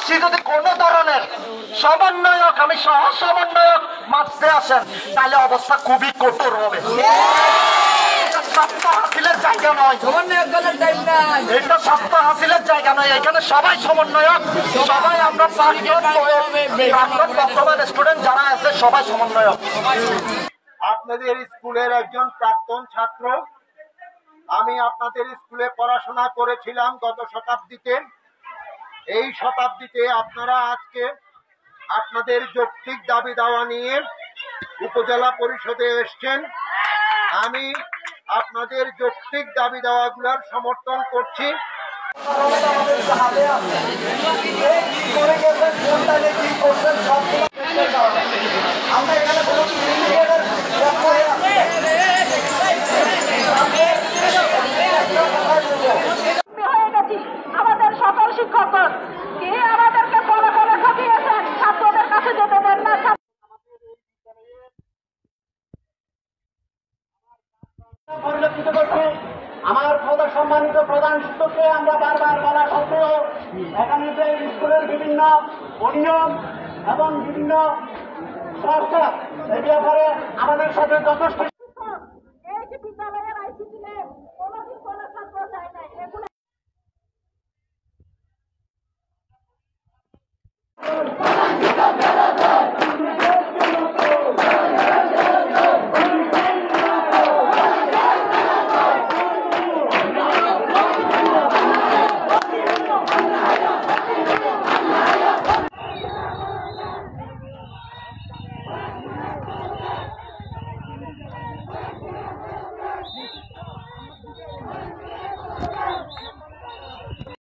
আসছি যদি কোনো ধরনের সমন্বয়ক আমি সহ সমন্বয়ক মারতে আসেন তাহলে অবস্থা খুবই কঠোর হবে। সত্তা হাসিলের জায়গা নয়, এটা সত্তা হাসিলের জায়গা নয়। এখানে সবাই সমন্বয়ক, সবাই আমরা বর্তমান স্টুডেন্ট যারা আছে সবাই সমন্বয়ক। আপনাদের স্কুলের একজন প্রাক্তন ছাত্র, আমি আপনাদের স্কুলে পড়াশোনা করেছিলাম গত শতাব্দীতে। এই শতাব্দীতে আপনারা আজকে আপনাদের যৌক্তিক দাবি দাওয়া নিয়ে উপজেলা পরিষদে এসছেন। আমি আপনাদের যৌক্তিক দাবি দাওয়াগুলোর সমর্থন করছি। আমরা এখানে আমাদের সকল শিক্ষকগণ কে আমাদেরকে ফলো করে ঠকিয়েছেন, ছাত্রদের কাছে যেতে দেন না। পরিলক্ষিত করছি আমার সম্মানিত প্রধান শিক্ষককে আমরা বারবার বলা সত্ত্বেও এখানে যে স্কুলের বিভিন্ন অনিয়ম এবং বিভিন্ন সংস্থা এই ব্যাপারে আমাদের সাথে যথেষ্ট